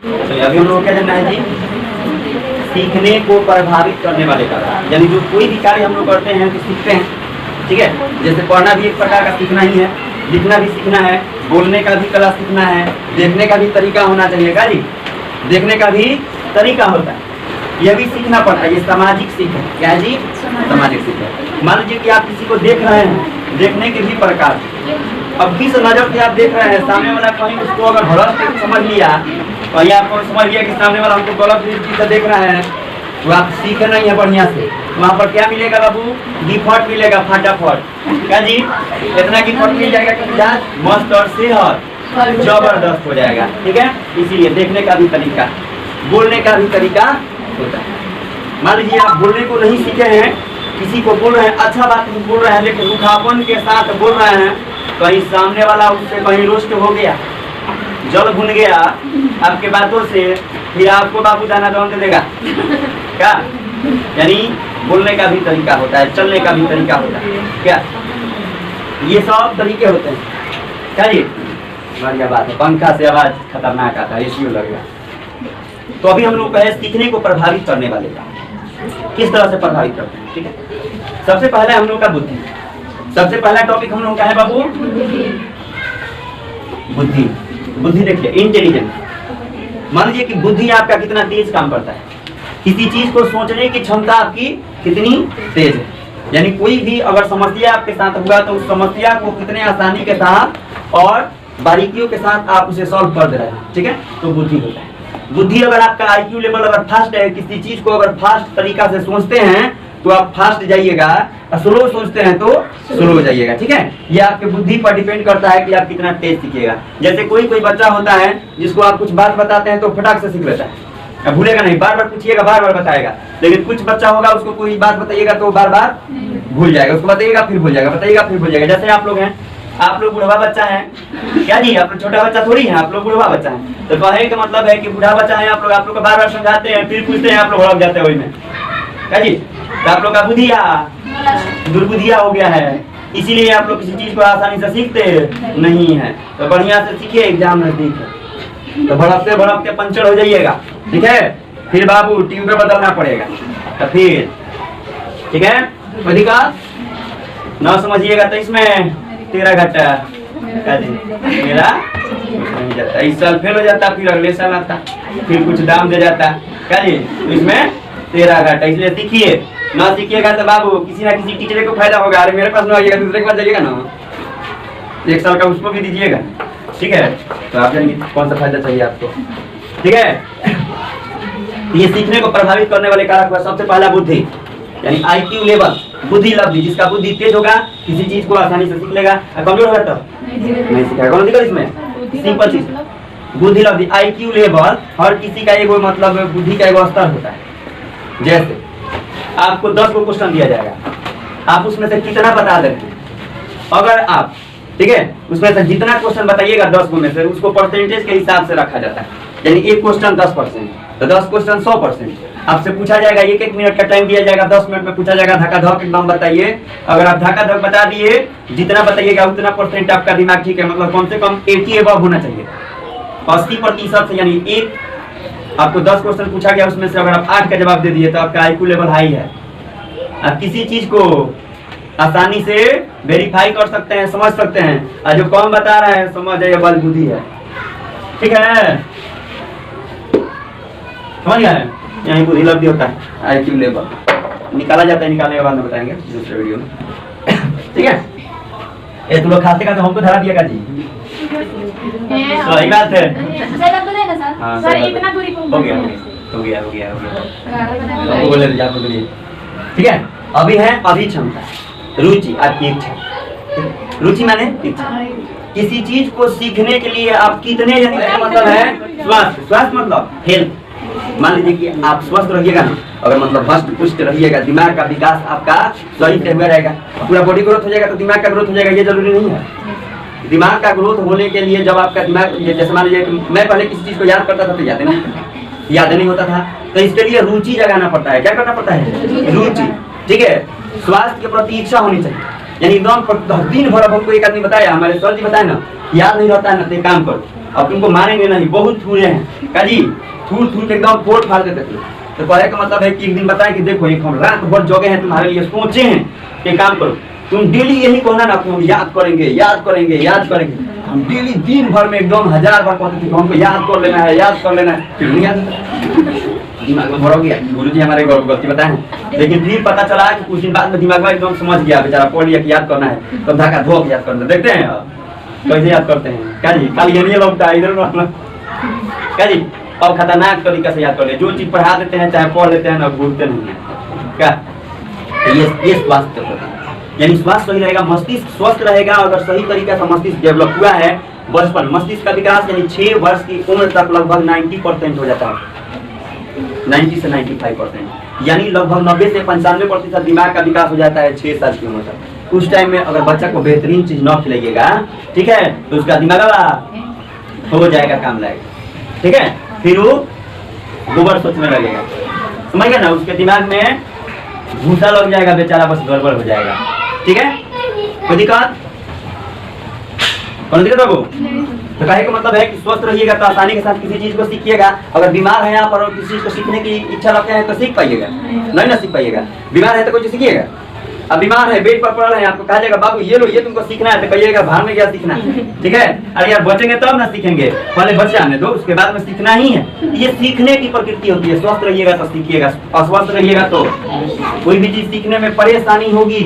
तो अभी हम लोग क्या जानना है जी, सीखने को प्रभावित करने वाले कारक, यानी जो कोई भी कार्य हम लोग करते हैं तो सीखते हैं। ठीक है, जैसे पढ़ना भी एक प्रकार का सीखना ही है, लिखना भी सीखना है, बोलने का भी कला सीखना है, देखने का भी तरीका होना चाहिए का जी, देखने का भी तरीका होता है, यह भी सीखना पड़ता है। ये सामाजिक सीख है। क्या है जी? सामाजिक सीख है। मान लीजिए कि आप किसी को देख रहे हैं, देखने के भी प्रकार, अब किस नजर से आप देख रहे हैं, सामने वाला कहीं उसको अगर गलत समझ लिया, कहीं आपको समझ लिया कि सामने वाला हमको गलत दृष्टि से देख रहे हैं, तो आप सीख नहीं है बढ़िया से, वहाँ पर क्या मिलेगा बाबू? डिफॉल्ट मिलेगा, फटाफट। क्या जी? इतना डिफॉल्ट मिल जाएगा कि मस्त और सेहत जबरदस्त हो जाएगा। ठीक है, इसीलिए देखने का भी तरीका, बोलने का भी तरीका होता है। मान लीजिए आप बोलने को नहीं सीखे हैं, किसी को बोल रहे हैं, अच्छा बात बोल रहे हैं, लेकिन रुखापन के साथ बोल रहे हैं, कहीं सामने वाला उससे कहीं रोस्ट हो गया, जल भुन गया आपके बातों से, फिर आपको बाबू दाना दौन दे देगा क्या? यानी बोलने का भी तरीका होता है, चलने का भी तरीका होता है। क्या ये सब तरीके होते हैं? क्या जी? बढ़िया बात है। पंखा से आवाज खतरनाक आता है, एसी लग गया। तो अभी हम लोग कहे सीखने को प्रभावित करने वाले का किस तरह से प्रभावित करते हैं। ठीक है, सबसे पहले हम लोग का बुद्धि, सबसे पहला टॉपिक हम लोग का है बाबू बुद्धि। बुद्धि देखिए, इंटेलिजेंस। मान लीजिए कि बुद्धि आपका कितना तेज काम करता है, किसी चीज को सोचने की क्षमता आपकी कितनी तेज है, यानी कोई भी अगर समस्या आपके साथ हुआ तो उस समस्या को कितने आसानी के साथ और बारीकियों के साथ आप उसे सॉल्व कर दे रहे हैं। ठीक है, तो बुद्धि होता है। बुद्धि अगर आपका आईक्यू लेवल अगर फास्ट है, किसी चीज को अगर फास्ट तरीका से सोचते हैं तो आप फास्ट जाइएगा, स्लो सोचते हैं तो स्लो हो जाइएगा। ठीक है, ये आपके बुद्धि पर डिपेंड करता है कि आप कितना तेज सीखिएगा। जैसे कोई कोई बच्चा होता है जिसको आप कुछ बात बताते हैं तो फटाक से सीख लेता है, अब भूलेगा नहीं, बार बार पूछिएगा बार बार बताएगा। लेकिन कुछ बच्चा होगा उसको कोई बात बताइएगा तो बार बार भूल जाएगा, उसको बताइएगा फिर भूल जाएगा, बताइएगा फिर भूल जाएगा। जैसे आप लोग हैं, आप लोग बुढ़वा बच्चा है क्या जी? आप लोग छोटा बच्चा थोड़ी है, आप लोग बुढ़वा बच्चा है। तो कहे का मतलब है कि बुढ़ा बच्चा है, आप लोग को बार बार समझाते हैं, फिर पूछते हैं, आप लोग भड़क जाते हैं वही में। क्या जी? तो आप लोग का बुद्धिया दुर्बुद्धिया हो गया है, इसीलिए आप लोग किसी चीज को आसानी से सीखते नहीं है। तो बढ़िया से सीखिए, एग्जाम नजदीक है तो भड़कते भड़कते पंचर हो जाइएगा। ठीक है, फिर बाबू ट्यूब पे बदलना पड़ेगा। तो फिर ठीक है, अधिकार न समझिएगा तो इसमें तेरा घाटा मेरा नहीं जाता, इस साल फेल हो जाता, फिर अगले साल आता, फिर कुछ दाम दे जाता। क्या जी? तो इसमें तेरा घाटा, इसलिए सीखिए। ना सीखिएगा तो बाबू किसी ना किसी टीचर को फायदा होगा। अरे मेरे पास ना आइएगा, दूसरे के पास जाइएगा ना, एक साल का उसको भी दीजिएगा। ठीक है, तो आप जानिए कौन सा फायदा चाहिए आपको। ठीक है, ये सीखने को प्रभावित करने वाले कारक हुआ सबसे पहला बुद्धि, यानी आईक्यू लेवल, बुद्धि लब्धि। जिसका बुद्धि तेज होगा किसी चीज को आसानी से सीख लेगा, कमजोर होगा तो नहीं सीखेगा। कौन दिक्कत इसमें? सिंपल चीज, बुद्धि लब्धि, आईक्यू लेवल। हर किसी का एगो मतलब बुद्धि का एगो स्तर होता है। जैसे आपको 10 को क्वेश्चन दिया जाएगा, आप उसमें से कितना बता देंगे? अगर आप ठीक है उसमें से जितना क्वेश्चन बताइएगा 10 को में से, उसको परसेंटेज के हिसाब से रखा जाता है। यानी एक क्वेश्चन 10%, तो 10 क्वेश्चन 100%। आपसे पूछा जाएगा, एक मिनट का टाइम दिया जाएगा, 10 मिनट में पूछा जाएगा, धक्का धक एकदम बताइए। अगर आप धक्का धक बता दिए, जितना बताइएगा उतना परसेंट आपका दिमाग ठीक है, मतलब कम से कम 80 अबव होना चाहिए, 80% से। यानी एक आपको 10 क्वेश्चन पूछा गया, उसमें से अगर आप 8 का जवाब दे दिए तो आपका आईक्यू लेवल हाई है। आप किसी चीज को आसानी से वेरीफाई कर सकते हैं, समझ सकते हैं, और जो कम बता रहा है समझ जाइए बल बुद्धि है। ठीक है, समझ गए? यही बुद्धि लब्धि होता है, आईक्यू लेवल निकाला जाता है, निकालने के बाद में बताएंगे दूसरे वीडियो में। ठीक है, ये तुम लोग खाते का तो हमको धरा दिएगा जी, सही बात है। हाँ, सर इतना दूरी हो गया हो गया हो गया हो गया बोले जाओ बोलिए। ठीक है, अभी है अभिक्षमता, रुचि आपकी इच्छा। रुचि माने इच्छा, किसी चीज को सीखने के लिए आप कितने मतलब है स्वास्थ्य, स्वास्थ्य मतलब हेल्थ। मान लीजिए कि आप स्वस्थ रहिएगा ना, अगर मतलब हष्ट पुष्ट रहिएगा, दिमाग का विकास आपका सही से हुआ रहेगा, पूरा बॉडी ग्रोथ हो जाएगा तो दिमाग का ग्रोथ हो जाएगा, ये जरूरी नहीं है। दिमाग का ग्रोथ होने के लिए जब आपका दिमाग, जैसे मान लीजिए मैं पहले किसी चीज को याद करता था तो याद नहीं होता था, तो इसके लिए रुचि जगाना पड़ता है। क्या करना पड़ता है? रुचि। ठीक है, स्वास्थ्य के प्रति इच्छा होनी चाहिए, यानी एकदम दिन भर। अब हमको एक आदमी बताया, हमारे सर जी बताए ना, याद नहीं रहता है ना, तो एक काम करो, अब तुमको मारेंगे नहीं, बहुत थूरे हैं का जी, थूर के एकदम फोड़ फाड़ देते थे। तो कहने का मतलब है कि एक दिन बताए कि देखो एक हम रात भर जगह हैं, तुम्हारे लिए सोचे हैं, एक काम करो तुम डेली यही कहना ना, हम याद करेंगे याद करेंगे याद करेंगे। हम डेली दिन भर में एकदम 1000 बार कहते थे कि हमको याद कर लेना है, याद कर लेना है, फिर नहीं याद दिमाग में भर हो गया। गुरुजी हमारे गलती बताए हैं, लेकिन फिर पता चला कि कुछ दिन बाद में दिमाग में एकदम समझ गया, बेचारा पढ़ लिया कि याद करना है, तो धक्का धोक याद करना। देखते हैं कैसे याद करते हैं क्या जी, खाली ये नहीं लगता है इधर क्या जी। अब खतरनाक तरीका से याद कर ले, जो चीज पढ़ा देते हैं चाहे पढ़ लेते हैं ना, भूलते नहीं है क्या। ये स्वास्थ्य यानी स्वास्थ्य सही रहेगा, मस्तिष्क स्वस्थ रहेगा। अगर सही तरीका से मस्तिष्क डेवलप हुआ है, बचपन मस्तिष्क का विकास यानी 6 वर्ष की उम्र तक लगभग 90% हो जाता है, 90 से 95%, यानी लगभग 90 से 95% दिमाग का विकास हो जाता है 6 साल की उम्र तक। उस टाइम में अगर बच्चा को बेहतरीन चीज न खिलाइएगा, ठीक है, तो उसका दिमाग हो जाएगा, काम लाएगा, ठीक है। फिर वो गोबर सोचने लगेगा, समझ गया ना, उसके दिमाग में भूसा लग जाएगा, बेचारा बस गड़बड़ हो जाएगा, ठीक है। कोई दिक्कत बाबू? तो कहे का मतलब है कि स्वस्थ रहिएगा तो आसानी के साथ किसी चीज को सीखिएगा। अगर बीमार है आप और किसी चीज को सीखने की इच्छा रखते हैं तो सीख पाइएगा, नहीं ना सीख पाइएगा। बीमार है तो कुछ सीखिएगा, अब बीमार है बेड पर पड़ा है, आपको कहा जाएगा बाबू ये लो, ये तुमको सीखना है, तो कहिएगा भार में क्या सीखना है, ठीक है। अरे यार बचेंगे तब ना सीखेंगे, पहले बच जाने दो, उसके बाद में सीखना ही है। ये सीखने की प्रकृति होती है, स्वस्थ रहिएगा तो सीखिएगा, अस्वस्थ रहिएगा तो कोई भी चीज सीखने में परेशानी होगी।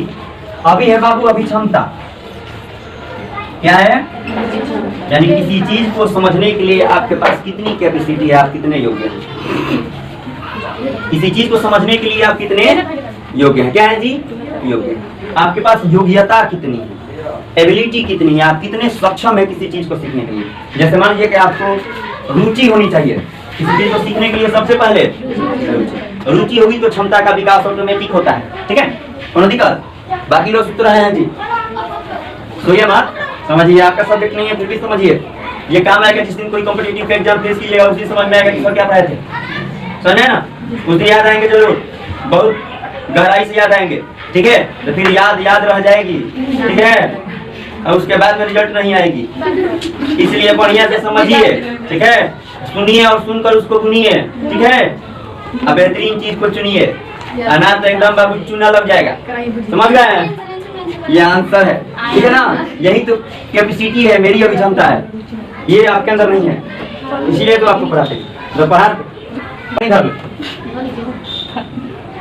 अभी है बाबू अभी क्षमता क्या है, यानी किसी चीज को समझने के लिए आपके पास कितनी कैपेसिटी है, आप कितने योग्य हैं। किसी चीज को समझने के लिए आप कितने योग्य हैं, क्या है जी, योग्य। आपके पास योग्यता कितनी है, एबिलिटी कितनी है, आप कितने सक्षम है किसी चीज को सीखने के लिए। जैसे मान लीजिए कि आपको रुचि होनी चाहिए किसी चीज को सीखने के लिए, सबसे पहले रुचि होगी तो क्षमता का विकास ऑटोमेटिक होता है, ठीक है। कोनो दिक्कत? बाकी लोग सूत्र हैं जी, सोइए मत, समझिए आपका सब्जेक्ट नहीं है फिर भी समझिए। ये काम आएगा जिस दिन कोई कॉम्पिटिटिव एग्जाम फेस कीजिएगा, उस दिन समझ में आएगा कि सर क्या पढ़ाए थे, समझे ना, उस दिन याद आएंगे जरूर, बहुत गहराई से याद आएंगे, ठीक है। तो फिर याद रह जाएगी, ठीक है, और उसके बाद में रिजल्ट नहीं आएगी। इसलिए बढ़िया से समझिए, ठीक है, सुनिए और सुनकर उसको सुनिए, ठीक है। अब बेहतरीन चीज को चुनिए, अनाथ एकदम बाबू चुना लग जाएगा, समझ गए। ये आंसर है, ठीक है ना, यही तो कैपेसिटी है, मेरी अभी क्षमता है, ये आपके अंदर नहीं है, इसलिए तो आपको पढ़ाते तो पढ़ा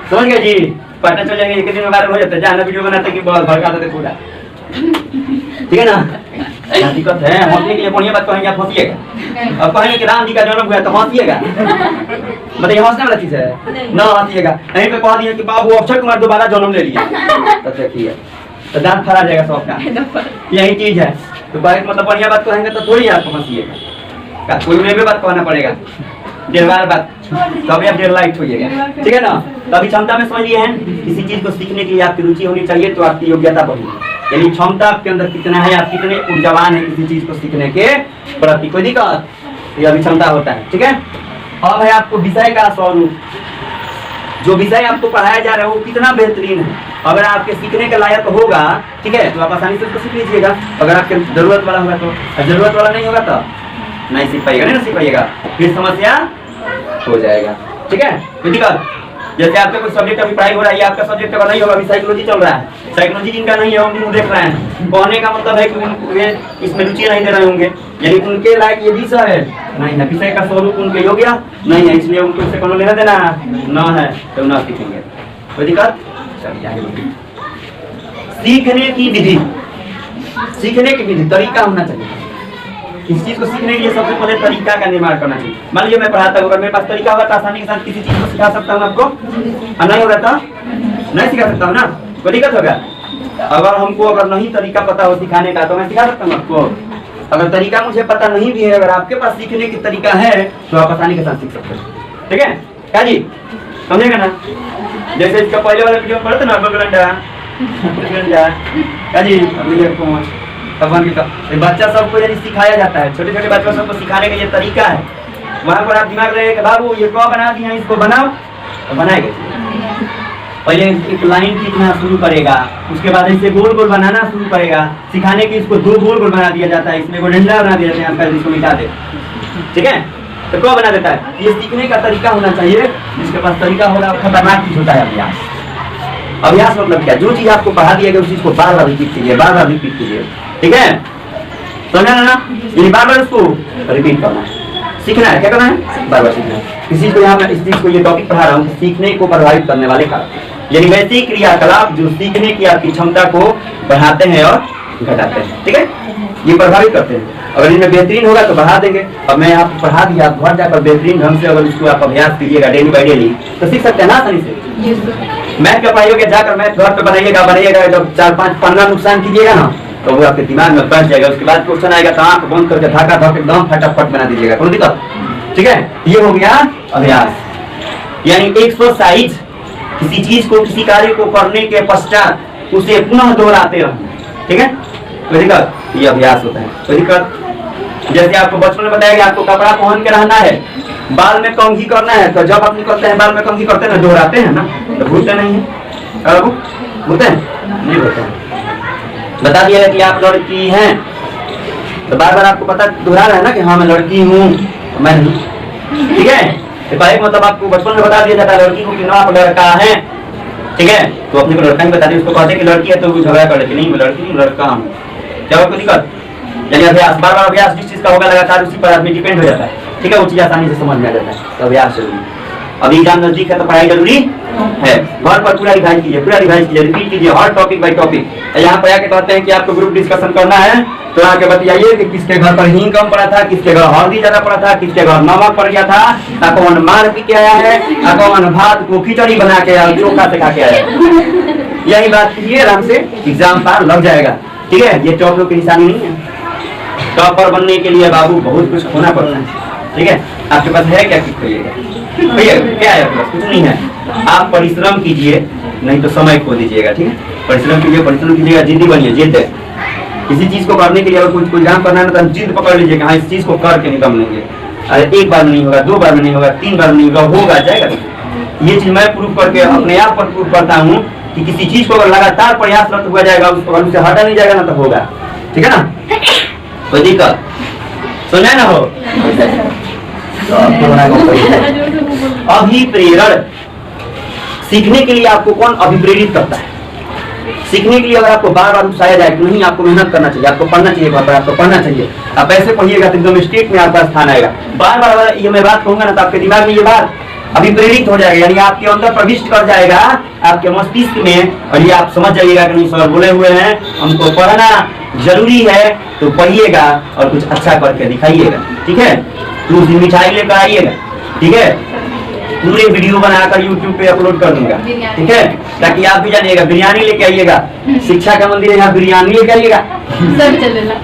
समझ गए जी। पता चल जाएंगे एक दिन में बारे हो जाता है, जहाँ वीडियो बनाते कि बहुत भड़का देते पूरा, ठीक है ना। दिक्कत है, हंसने के लिए बढ़िया बात कहेंगे, आप हंसिएगा। अब कहेंगे कि राम जी का जन्म हुआ तो हंसिएगा, बताइए हंसने वाला चीज है ना, हंसिएगा। यहीं पे कह दिए कि बाबू अक्षय कुमार दोबारा जन्म ले लिया, तो देखिए तो दांत फरा जाएगा सबका, यही चीज है। तो मतलब बढ़िया बात कहेंगे तो थोड़ी आपको हंसिएगा, कोई भी बात कहना पड़ेगा, देर बार बात, तभी आप देर लाइट होइएगा, ठीक है ना। तो अभी क्षमता में समझिए हैं, किसी चीज को सीखने के लिए आपकी रुचि होनी चाहिए, तो आपकी योग्यता बढ़ी, यानी क्षमता आपके अंदर कितना है, आप कितने ऊर्जावान है किसी चीज को सीखने के प्रति। कोई दिक्कत, ये अभी क्षमता होता है, ठीक है। अब है आपको विषय का स्वरूप, जो विषय आपको पढ़ाया जा रहा है वो कितना बेहतरीन है। अगर आपके सीखने के लायक होगा, ठीक है, तो आप आसानी से उसको सीख लीजिएगा। अगर आपके जरूरत वाला होगा तो, जरूरत वाला नहीं होगा तो नहीं सीख पाइएगा, नहीं सीख पाइएगा, फिर समस्या हो जाएगा, ठीक है। कोई दिक्कत? जैसे आपका कोई सब्जेक्ट अभी पढ़ाई हो रहा है, आपका सब्जेक्ट अगर नहीं होगा, अभी साइकोलॉजी चल रहा है, साइकोलॉजी जिनका नहीं है वो देख रहे हैं, कहने का मतलब है कि उनके इसमें रुचि नहीं दे रहे होंगे, यानी उनके लायक ये विषय है नहीं है, विषय का स्वरूप उनके योग्य नहीं है, इसलिए उनको इससे कोनो लेना देना न है, तो न सीखेंगे। कोई दिक्कत? सीखने की विधि, सीखने की विधि तरीका होना चाहिए। किसी चीज को सीखने के लिए सबसे पहले तरीका का निर्माण करना चाहिए। मान लीजिए मैं पढ़ाता हूँ, अगर मेरे पास तरीका होगा तो आसानी के साथ किसी चीज को सिखा सकता हूँ आपको, और नहीं होगा तो नहीं सिखा सकता हूँ ना, कोई दिक्कत होगा। अगर हमको अगर नहीं तरीका पता हो सिखाने का तो मैं सिखा सकता हूँ आपको। अगर तरीका मुझे पता नहीं भी है, अगर आपके पास सीखने की तरीका है तो आप आसानी के साथ सीख सकते हैं, ठीक है क्या जी, समझेगा ना। जैसे इसका पहले वाला वीडियो पढ़ते ना, क्या जी, बच्चा सबको यदि सिखाया जाता है, छोटे छोटे बच्चों सबको सिखाने का ये तरीका है। वहाँ पर आप दिमाग रहे कि बाबू ये कौ बना दिया, इसको बनाओ, तो बनाएगा पहले एक लाइन खींचना शुरू करेगा, उसके बाद इसे गोल गोल बनाना शुरू करेगा, सिखाने की इसको 2 गोल गोल बना दिया जाता है, इसमें डंडा बना दिया जाता है, इसको मिटा दे, ठीक है। तो क्या बना देता है, ये सीखने का तरीका होना चाहिए, जिसके पास तरीका होगा खतरनाक चीज होता है अभ्यास। अभ्यास मतलब क्या, जो चीज आपको पढ़ा दिया गया उस चीज को बार बार रिपीट कीजिए, बार बार रिपीट कीजिए, ठीक है, समझा ना, ये बार बार उसको रिपीट करना है, सीखना है, क्या करना है, बार बार सीखना है। किसी को यहाँ मैं इस चीज को ये टॉपिक पढ़ा रहा हूँ, सीखने को प्रभावित करने वाले कारक, यानी वैसे क्रियाकलाप जो सीखने की आपकी क्षमता को बढ़ाते हैं और घटाते हैं, ठीक है, ये प्रभावित करते हैं। अगर इनमें बेहतरीन होगा तो बढ़ा देंगे। अब मैं आपको पढ़ा दिया, आप घर जाकर बेहतरीन ढंग से अगर इसको आप अभ्यास कीजिएगा डेली बाई डेली तो सीख सकते हैं ना आसानी से। मैथ का पढ़ाई होगा, जाकर मैथ घर पे बनाइएगा, जब 4-5-15 नुकसान कीजिएगा ना तो वो आपके दिमाग में बैठ जाएगा। उसके बाद क्वेश्चन आएगा तो आंख बंद करके धाका धक एकदम फटाफट बना दीजिएगा, कोई दिक्कत, ठीक है। ये हो गया अभ्यास, यानी एक्सरसाइज, किसी चीज को, किसी कार्य को करने के पश्चात उसे पुनः दोहराते रहना, ठीक है, कोई दिक्कत, ये अभ्यास होता है, कोई दिक्कत। जैसे आपको बचपन में बताया गया आपको कपड़ा पहन के रहना है, बाल में कंघी करना है, तो जब आप निकलते हैं बाल में कंघी करते हैं ना, दोहराते हैं ना, तो भूलते नहीं है, भूलते हैं नहीं, भूलते हैं। बता दिया कि आप लड़की हैं तो बार बार आपको पता दोहरा रहा है ना कि हाँ मैं लड़की हूँ, मैं नहीं, ठीक है। तो पहले मतलब आपको बचपन में बता दिया जाता है लड़की को कि ना आप लड़का है, ठीक है, तो अपने को लड़का ही बता दिया, उसको कहते कि लड़की है तो वो झगड़ा कर लेती, नहीं मैं लड़की नहीं लड़का हूँ, क्या कोई दिक्कत। यानी अभ्यास, बार बार अभ्यास जिस चीज का होगा लगातार उसी पर आदमी डिपेंड हो जाता है, ठीक है, वो चीज आसानी से समझ में आ जाता है, तो अभ्यास जरूरी। अभी एग्जाम नजदीक है तो पढ़ाई जरूरी है, घर पर पूरा रिवाइज कीजिए, रिपीट कीजिए हर टॉपिक बाई टॉपिक। यहाँ पर आके कहते हैं कि आपको ग्रुप डिस्कशन करना है तो आके बताइए कि किसके घर पर हींग कम पड़ा था, किसके घर हल्दी ज्यादा पड़ा था, किसके घर नमक पड़ गया था, कौन मार पी के आया है, कौन भात को खिचड़ी बना के आया, चोखा से खा के आया, यही बात कीजिए, आराम से एग्जाम पार लग जाएगा, ठीक है। ये टॉप की निशानी नहीं है, टॉपर बनने के लिए बाबू बहुत कुछ खोना पड़ता है, ठीक है। आपके पास है क्या, कुछ भैया क्या है आपके पास, कुछ नहीं है। आप परिश्रम कीजिए, नहीं तो समय खो दीजिएगा, ठीक है, परिश्रम कीजिएगा, जिद्दी बनिए, जिद्द है किसी चीज को करने के लिए। अगर कुछ एग्जाम करना है तो जिद पकड़ लीजिएगा, हाँ इस चीज को करके निकल लेंगे। अरे एक बार में नहीं होगा, 2 बार में नहीं होगा, 3 बार में नहीं होगा, होगा जाएगा। ये चीज मैं प्रूव करके अपने आप पर प्रूव करता हूँ कि किसी चीज को अगर लगातार प्रयासरत हुआ जाएगा, उससे हटा नहीं जाएगा ना तो होगा, ठीक है ना, कोई दिक्कत सुना ना हो। अभिप्रेरण, सीखने के लिए आपको कौन अभिप्रेरित करता है, सीखने के लिए अगर आपको बार बार उकसाया जाए तो नहीं, आपको मेहनत करना चाहिए, आपको पढ़ना चाहिए, आपको पढ़ना चाहिए। आप ऐसे पढ़िएगा तो एकदम स्टेट में आपका स्थान आएगा। बार बार ये मैं बात कहूंगा ना तो आपके दिमाग में ये बात अभिप्रेरित हो जाएगा, यानी आपके अंदर प्रविष्ट कर जाएगा आपके मस्तिष्क में, और ये आप समझ जाइएगा कि नहीं सर बोले हुए हैं हमको पढ़ना जरूरी है, तो पढ़िएगा और कुछ अच्छा करके दिखाइएगा, ठीक है। तो उस दिन मिठाई लेकर आइएगा, ठीक है, पूरे वीडियो बनाकर YouTube पे अपलोड कर दूंगा, ठीक है, ताकि आप भी जानिएगा। बिरयानी लेके आइएगा, शिक्षा का मंदिर है यहाँ, बिरयानी लेके आइएगा, सब चलेगा।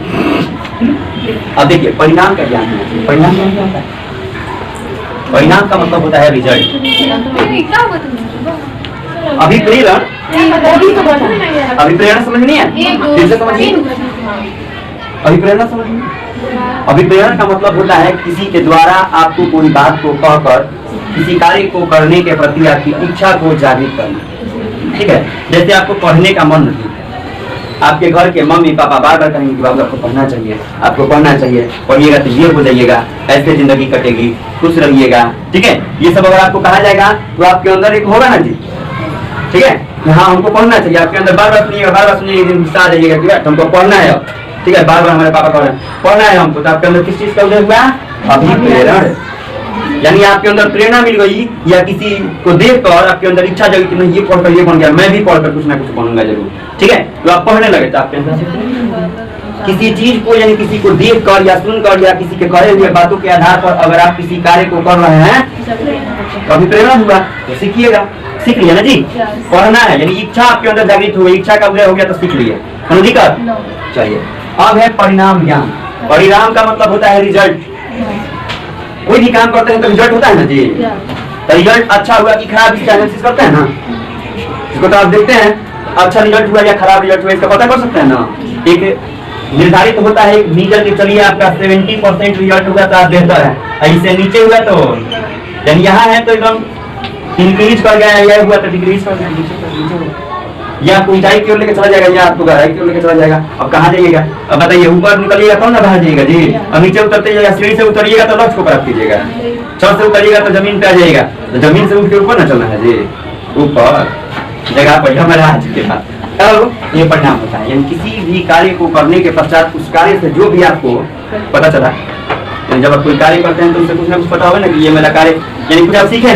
अब देखिए परिणाम का ज्ञान है, परिणाम क्या होता है, परिणाम का मतलब होता है रिजल्ट। अभिप्रेरण, अभिप्रेरण समझ नहीं है, फिर से समझिए, अभिप्रेरण समझिए। अभिप्रेरण का मतलब होता है किसी के द्वारा आपको कोई बात को कहकर किसी कार्य को करने के प्रति आपकी इच्छा को जागृत करना, ठीक है। जैसे आपको पढ़ने का मन नहीं है, आपके घर के मम्मी पापा बार बार कहेंगे कि बाबू आपको पढ़ना चाहिए, आपको पढ़ना चाहिए, पढ़िएगा तो ये हो जाइएगा, ऐसे जिंदगी कटेगी, खुश रहिएगा, ठीक है। ये सब अगर आपको कहा जाएगा तो आपके अंदर एक होगा ना जी, ठीक है, हाँ हमको पढ़ना चाहिए, आपके अंदर बार बार सुनिएगा, बार बार सुनिएगा, गुस्सा आ जाइएगा कि हमको पढ़ना है, ठीक है, बार बार हमारे पापा कह रहे हैं पढ़ना है हमको, तो आपके अंदर किस चीज का उदय हुआ, अभिप्रेरण, यानी आपके अंदर प्रेरणा मिल गई, या किसी को देखकर आपके अंदर इच्छा जगी कि नहीं ये पढ़कर ये बन गया, मैं भी पढ़कर कुछ ना कुछ बनूंगा जरूर, ठीक है, तो आप पढ़ने लगे। तो आपके अंदर किसी चीज को, यानी किसी को देख कर या सुनकर या किसी के करे हुए बातों के आधार पर अगर आप किसी कार्य को कर रहे हैं तो अभिप्रेरणा हुआ, तो सीखिएगा, सीख लिया ना जी, पढ़ना है, यानी इच्छा आपके अंदर जागृत हो गई, इच्छा का उदय हो गया तो सीख लिया, कोई दिक्कत। चलिए अब है परिणाम ज्ञान। परिणाम का मतलब होता है रिजल्ट। कोई भी काम करते हैं तो रिजल्ट होता है ना जी, तो रिजल्ट अच्छा हुआ कि खराब, इसका एनालिसिस करते हैं ना, इसको तो आप देखते हैं अच्छा रिजल्ट हुआ या खराब रिजल्ट हुआ, इसका पता कर सकते हैं ना। एक निर्धारित होता है एक मीटर के, चलिए आपका 70% रिजल्ट हुआ तो आप बेहतर है, इससे नीचे हुआ तो यानी यहाँ है तो एकदम इंक्रीज कर गया, यह हुआ तो डिक्रीज कर गया, नीचे हुआ। या आपको ऊंचाई की ओर लेके चला जाएगा या आपको गहराई की ओर लेके चला जाएगा। अब कहाँ जाइएगा? अब बताइए, ऊपर निकलिएगा तब ना बाहर जाइएगा जी। अब नीचे उतरते जाइएगा, सीढ़ी से उतरिएगा तो लक्ष्य को प्राप्त कीजिएगा, छत से उतरिएगा तो जमीन पे आ जाइएगा, तो जमीन से उठ के ऊपर ना चलना है जी, ऊपर जगह पर हमारा आज के बाद। अब ये परिणाम होता है, यानी किसी भी कार्य को करने के पश्चात उस कार्य से जो भी आपको पता चला, जब आप कोई कार्य करते हैं तो उससे कुछ ना कुछ पता होगा ना कि ये मेरा कार्य, यानी कुछ आप सीखे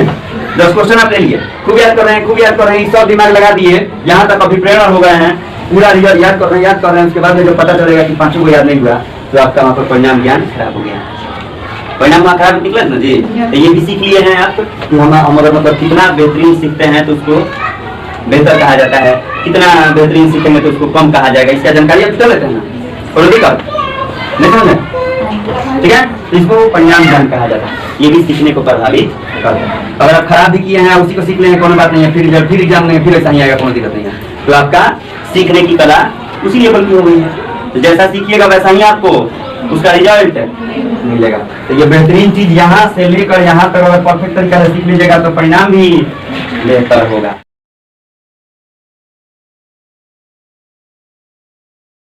10 क्वेश्चन आप ले लिए, खूब याद कर रहे हैं, खूब याद कर रहे हैं, सब दिमाग लगा दिए, यहाँ तक अभिप्रेरण हो गए हैं, पूरा रिजल्ट याद कर रहे हैं, उसके बाद में जब पता चलेगा कि 5 को याद नहीं हुआ तो आपका वहाँ पर परिणाम ज्ञान खराब हो गया, परिणाम वहाँ खराब निकला ना जी। तो ये भी सीख लिए हैं आप कि हम मतलब कितना बेहतरीन सीखते हैं तो उसको बेहतर कहा जाता है, कितना बेहतरीन सीखेंगे तो उसको कम कहा जाएगा, इसका जानकारी आप चल लेते हैं ना, और नहीं समझ में? ठीक है, इसको परिणाम ज्ञान कहा जाता है, ये भी सीखने को प्रभावित करता है। अगर आप खराब भी किए हैं उसी को सीख लेंगे, कोई बात नहीं है, फिर एग्जाम नहीं, फिर ऐसा नहीं आएगा, कोई दिक्कत नहीं है। तो आपका सीखने की कला उसी लेवल की हो गई है, तो जैसा सीखिएगा वैसा ही आपको उसका रिजल्ट मिलेगा। तो ये बेहतरीन चीज यहाँ से लेकर यहाँ तक अगर परफेक्ट तरीका से सीख लीजिएगा तो परिणाम भी बेहतर होगा।